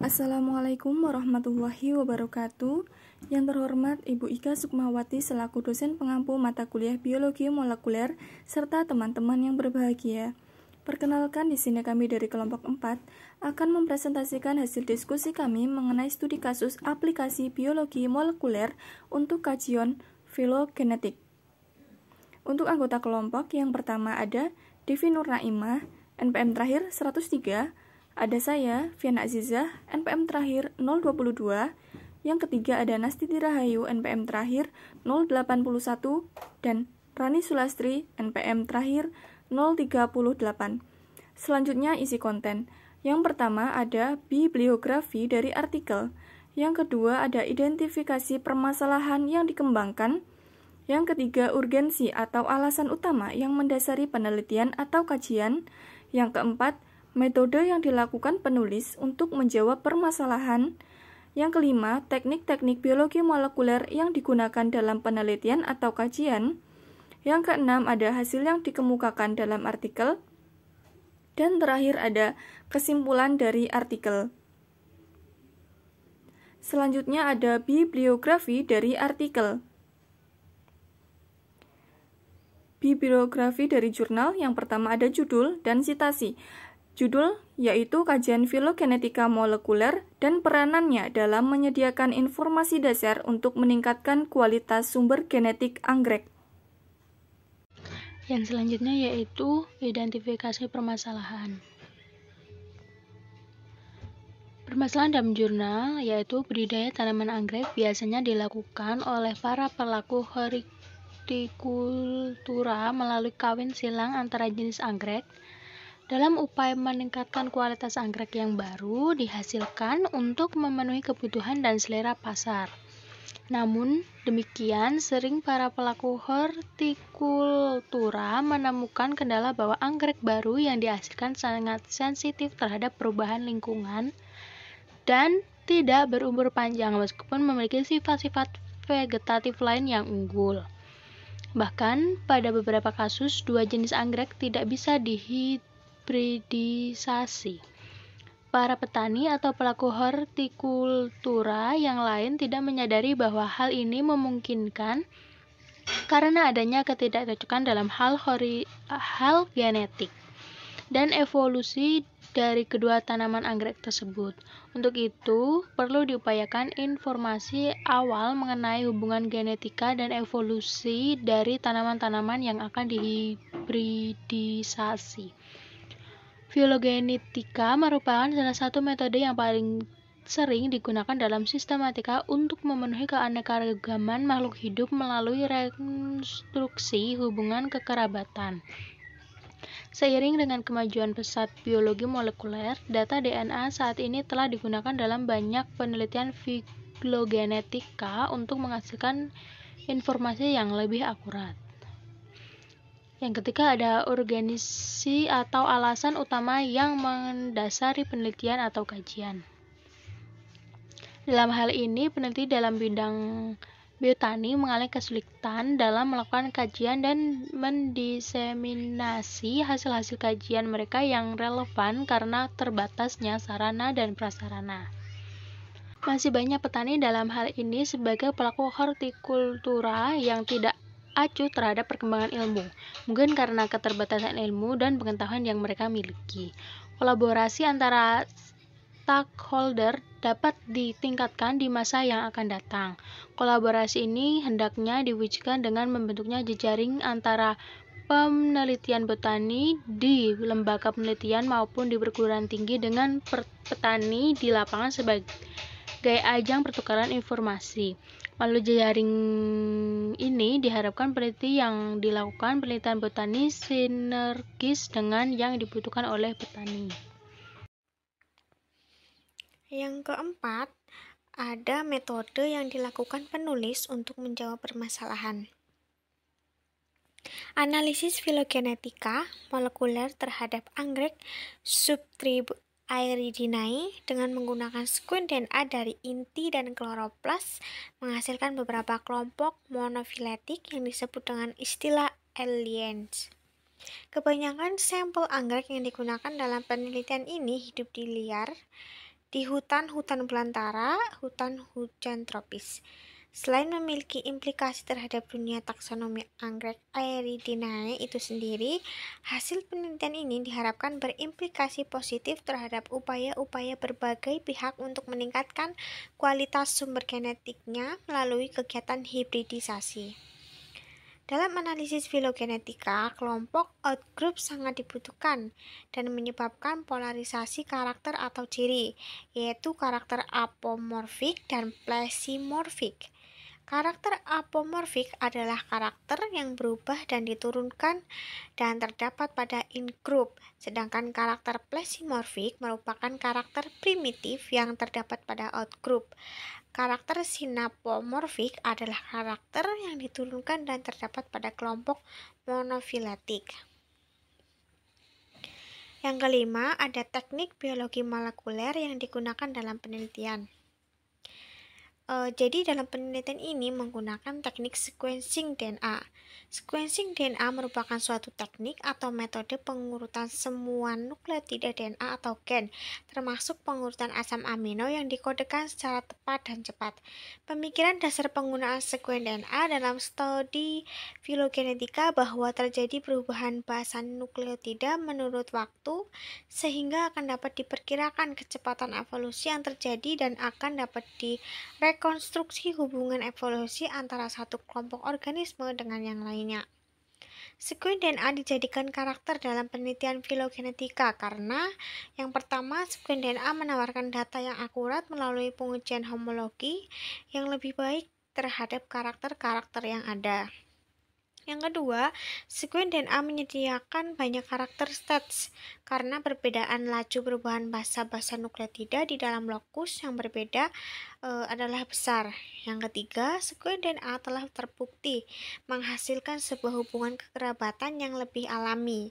Assalamualaikum warahmatullahi wabarakatuh. Yang terhormat Ibu Ika Sukmawati selaku dosen pengampu mata kuliah Biologi Molekuler serta teman-teman yang berbahagia. Perkenalkan, di sini kami dari kelompok 4 akan mempresentasikan hasil diskusi kami mengenai studi kasus aplikasi biologi molekuler untuk kajian filogenetik. Untuk anggota kelompok yang pertama ada Devi Nur Naimah, NPM terakhir 103, ada saya, Fiana Azizah, NPM terakhir 022, yang ketiga ada Nastiti Rahayu, NPM terakhir 081, dan Rani Sulastri, NPM terakhir 038. Selanjutnya isi konten. Yang pertama ada bibliografi dari artikel. Yang kedua ada identifikasi permasalahan yang dikembangkan. Yang ketiga urgensi atau alasan utama yang mendasari penelitian atau kajian. Yang keempat metode yang dilakukan penulis untuk menjawab permasalahan. Yang kelima teknik-teknik biologi molekuler yang digunakan dalam penelitian atau kajian. Yang keenam ada hasil yang dikemukakan dalam artikel. Dan terakhir ada kesimpulan dari artikel. Selanjutnya ada bibliografi dari artikel. Bibliografi dari jurnal, yang pertama ada judul dan sitasi. Judul yaitu kajian filogenetika molekuler dan peranannya dalam menyediakan informasi dasar untuk meningkatkan kualitas sumber genetik anggrek. Yang selanjutnya yaitu identifikasi permasalahan. Permasalahan dalam jurnal yaitu budidaya tanaman anggrek biasanya dilakukan oleh para pelaku hortikultura melalui kawin silang antara jenis anggrek dalam upaya meningkatkan kualitas anggrek yang baru dihasilkan untuk memenuhi kebutuhan dan selera pasar. Namun demikian, sering para pelaku hortikultura menemukan kendala bahwa anggrek baru yang dihasilkan sangat sensitif terhadap perubahan lingkungan dan tidak berumur panjang meskipun memiliki sifat-sifat vegetatif lain yang unggul. Bahkan pada beberapa kasus, dua jenis anggrek tidak bisa dihibridisasi. Para petani atau pelaku hortikultura yang lain tidak menyadari bahwa hal ini memungkinkan karena adanya ketidakcocokan dalam hal genetik dan evolusi dari kedua tanaman anggrek tersebut. Untuk itu, perlu diupayakan informasi awal mengenai hubungan genetika dan evolusi dari tanaman-tanaman yang akan dihibridisasi. Filogenetika merupakan salah satu metode yang paling sering digunakan dalam sistematika untuk memenuhi keanekaragaman makhluk hidup melalui rekonstruksi hubungan kekerabatan. Seiring dengan kemajuan pesat biologi molekuler, data DNA saat ini telah digunakan dalam banyak penelitian filogenetika untuk menghasilkan informasi yang lebih akurat. Yang ketiga ada urgensi atau alasan utama yang mendasari penelitian atau kajian. Dalam hal ini, peneliti dalam bidang biotani mengalami kesulitan dalam melakukan kajian dan mendiseminasi hasil-hasil kajian mereka yang relevan karena terbatasnya sarana dan prasarana. Masih banyak petani dalam hal ini sebagai pelaku hortikultura yang tidak acuh terhadap perkembangan ilmu, mungkin karena keterbatasan ilmu dan pengetahuan yang mereka miliki. Kolaborasi antara stakeholder dapat ditingkatkan di masa yang akan datang. Kolaborasi ini hendaknya diwujudkan dengan membentuknya jejaring antara penelitian botani di lembaga penelitian maupun di perguruan tinggi dengan petani di lapangan sebagai ajang pertukaran informasi. Melalui jejaring ini diharapkan peneliti yang dilakukan penelitian botani sinergis dengan yang dibutuhkan oleh petani. Yang keempat, ada metode yang dilakukan penulis untuk menjawab permasalahan. Analisis filogenetika molekuler terhadap anggrek subtribu Aeridaceae dengan menggunakan sekuens DNA dari inti dan kloroplas menghasilkan beberapa kelompok monofiletik yang disebut dengan istilah aliens. Kebanyakan sampel anggrek yang digunakan dalam penelitian ini hidup di liar di hutan-hutan belantara, hutan hujan tropis. Selain memiliki implikasi terhadap dunia taksonomi anggrek Aeridiinae itu sendiri, hasil penelitian ini diharapkan berimplikasi positif terhadap upaya-upaya berbagai pihak untuk meningkatkan kualitas sumber genetiknya melalui kegiatan hibridisasi. Dalam analisis filogenetika, kelompok outgroup sangat dibutuhkan dan menyebabkan polarisasi karakter atau ciri, yaitu karakter apomorfik dan plesimorfik. Karakter apomorfik adalah karakter yang berubah dan diturunkan dan terdapat pada in-group, sedangkan karakter plesimorfik merupakan karakter primitif yang terdapat pada out-group. Karakter synapomorfik adalah karakter yang diturunkan dan terdapat pada kelompok monofiletik. Yang kelima, ada teknik biologi molekuler yang digunakan dalam penelitian. Jadi dalam penelitian ini menggunakan teknik sequencing DNA. Sequencing DNA merupakan suatu teknik atau metode pengurutan semua nukleotida DNA atau gen, termasuk pengurutan asam amino yang dikodekan secara tepat dan cepat. Pemikiran dasar penggunaan sekuen DNA dalam studi filogenetika bahwa terjadi perubahan basan nukleotida menurut waktu, sehingga akan dapat diperkirakan kecepatan evolusi yang terjadi dan akan dapat rekonstruksi hubungan evolusi antara satu kelompok organisme dengan yang lainnya. Sekuen DNA dijadikan karakter dalam penelitian filogenetika karena yang pertama, sekuen DNA menawarkan data yang akurat melalui pengujian homologi yang lebih baik terhadap karakter-karakter yang ada. Yang kedua, sekuen DNA menyediakan banyak karakter states karena perbedaan laju perubahan basa-basa nukleotida di dalam lokus yang berbeda adalah besar. Yang ketiga, sekuen DNA telah terbukti menghasilkan sebuah hubungan kekerabatan yang lebih alami.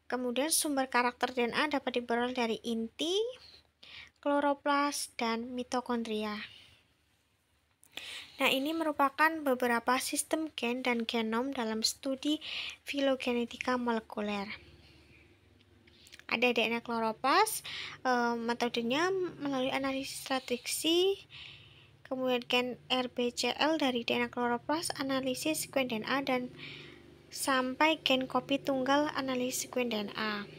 Kemudian sumber karakter DNA dapat diperoleh dari inti, kloroplas, dan mitokondria. Nah, ini merupakan beberapa sistem gen dan genom dalam studi filogenetika molekuler. Ada DNA kloroplas, metodenya melalui analisis stratigrasi, kemudian gen RBCL dari DNA kloroplas, analisis sekuen DNA, dan sampai gen kopi tunggal analisis sekuen DNA.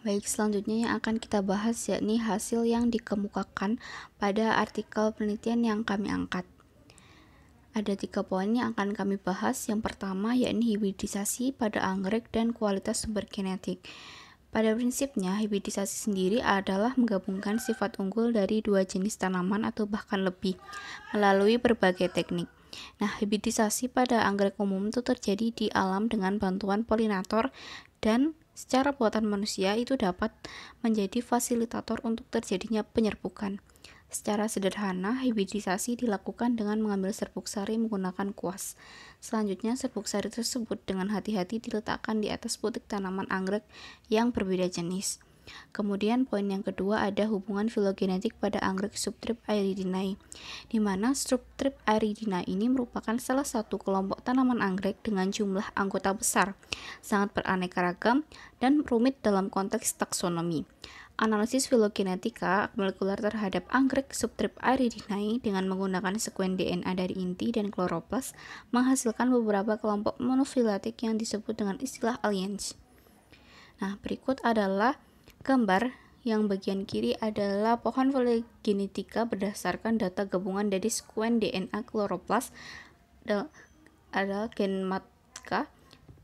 Baik, selanjutnya yang akan kita bahas yakni hasil yang dikemukakan pada artikel penelitian yang kami angkat. Ada 3 poin yang akan kami bahas. Yang pertama yakni hibridisasi pada anggrek dan kualitas sumber genetik. Pada prinsipnya, hibridisasi sendiri adalah menggabungkan sifat unggul dari 2 jenis tanaman atau bahkan lebih melalui berbagai teknik. Nah, hibridisasi pada anggrek umum itu terjadi di alam dengan bantuan polinator dan secara buatan manusia itu dapat menjadi fasilitator untuk terjadinya penyerbukan. Secara sederhana, hibridisasi dilakukan dengan mengambil serbuk sari menggunakan kuas. Selanjutnya, serbuk sari tersebut dengan hati-hati diletakkan di atas putik tanaman anggrek yang berbeda jenis. Kemudian, poin yang kedua ada hubungan filogenetik pada anggrek subtrip Aeridiinae, di mana subtrip Aeridiinae ini merupakan salah satu kelompok tanaman anggrek dengan jumlah anggota besar, sangat beraneka ragam, dan rumit dalam konteks taksonomi. Analisis filogenetika molekuler terhadap anggrek subtrip Aeridiinae dengan menggunakan sekuen DNA dari inti dan kloroplas menghasilkan beberapa kelompok monofiletik yang disebut dengan istilah aliens. Nah, berikut adalah gambar yang bagian kiri adalah pohon filogenetika berdasarkan data gabungan dari sekuen DNA kloroplas adalah gen MATK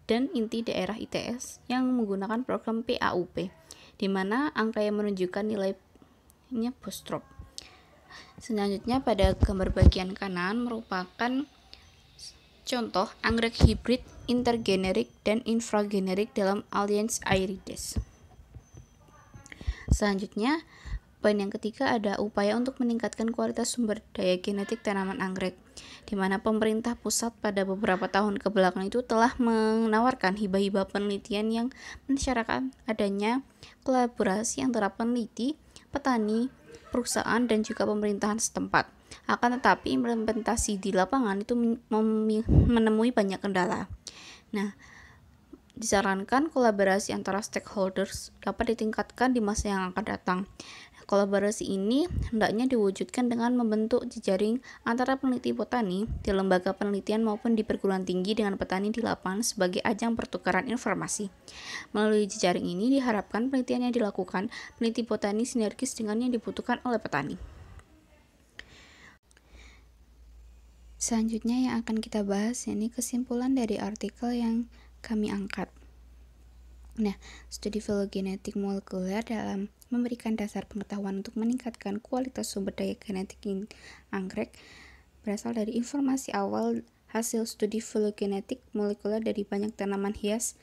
dan inti daerah ITS yang menggunakan program PAUP, di mana angka yang menunjukkan nilainya bootstrap. Selanjutnya pada gambar bagian kanan merupakan contoh anggrek hibrid intergenerik dan infragenerik dalam Alliance Aerides. Selanjutnya, poin yang ketiga ada upaya untuk meningkatkan kualitas sumber daya genetik tanaman anggrek, di mana pemerintah pusat pada beberapa tahun kebelakang itu telah menawarkan hibah-hibah penelitian yang mensyaratkan adanya kolaborasi antara peneliti, petani, perusahaan, dan juga pemerintahan setempat. Akan tetapi implementasi di lapangan itu menemui banyak kendala. Nah, disarankan kolaborasi antara stakeholders dapat ditingkatkan di masa yang akan datang. Kolaborasi ini hendaknya diwujudkan dengan membentuk jejaring antara peneliti botani di lembaga penelitian maupun di perguruan tinggi dengan petani di lapangan sebagai ajang pertukaran informasi. Melalui jejaring ini diharapkan penelitian yang dilakukan peneliti botani sinergis dengan yang dibutuhkan oleh petani. Selanjutnya yang akan kita bahas yakni kesimpulan dari artikel yang kami angkat. Nah, studi filogenetik molekuler dalam memberikan dasar pengetahuan untuk meningkatkan kualitas sumber daya genetik anggrek berasal dari informasi awal hasil studi filogenetik molekuler dari banyak tanaman hias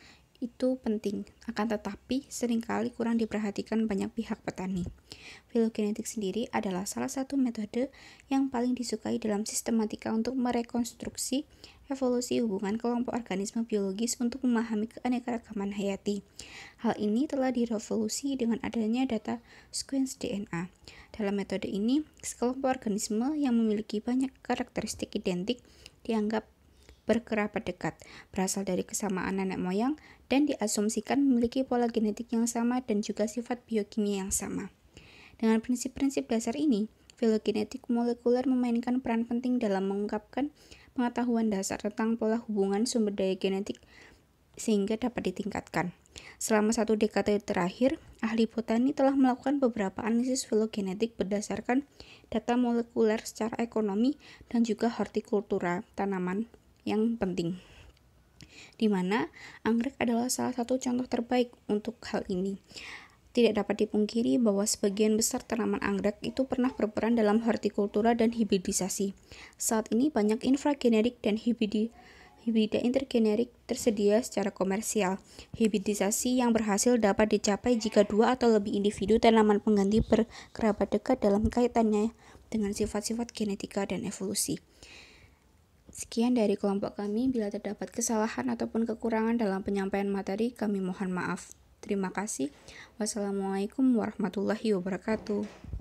itu penting, akan tetapi seringkali kurang diperhatikan banyak pihak petani. Filogenetik sendiri adalah salah satu metode yang paling disukai dalam sistematika untuk merekonstruksi evolusi hubungan kelompok organisme biologis untuk memahami keanekaragaman hayati. Hal ini telah direvolusi dengan adanya data sequence DNA. Dalam metode ini, sekelompok organisme yang memiliki banyak karakteristik identik dianggap berkerabat dekat, berasal dari kesamaan nenek moyang, dan diasumsikan memiliki pola genetik yang sama dan juga sifat biokimia yang sama. Dengan prinsip-prinsip dasar ini, filogenetik molekuler memainkan peran penting dalam mengungkapkan pengetahuan dasar tentang pola hubungan sumber daya genetik sehingga dapat ditingkatkan. Selama 1 dekade terakhir, ahli botani telah melakukan beberapa analisis filogenetik berdasarkan data molekuler secara ekonomi dan juga hortikultura tanaman yang penting, di mana anggrek adalah salah satu contoh terbaik untuk hal ini. Tidak dapat dipungkiri bahwa sebagian besar tanaman anggrek itu pernah berperan dalam hortikultura dan hibridisasi. Saat ini banyak infragenerik dan hibrida intergenerik tersedia secara komersial. Hibridisasi yang berhasil dapat dicapai jika 2 atau lebih individu tanaman pengganti berkerabat dekat dalam kaitannya dengan sifat-sifat genetika dan evolusi. Sekian dari kelompok kami. Bila terdapat kesalahan ataupun kekurangan dalam penyampaian materi, kami mohon maaf. Terima kasih. Wassalamualaikum warahmatullahi wabarakatuh.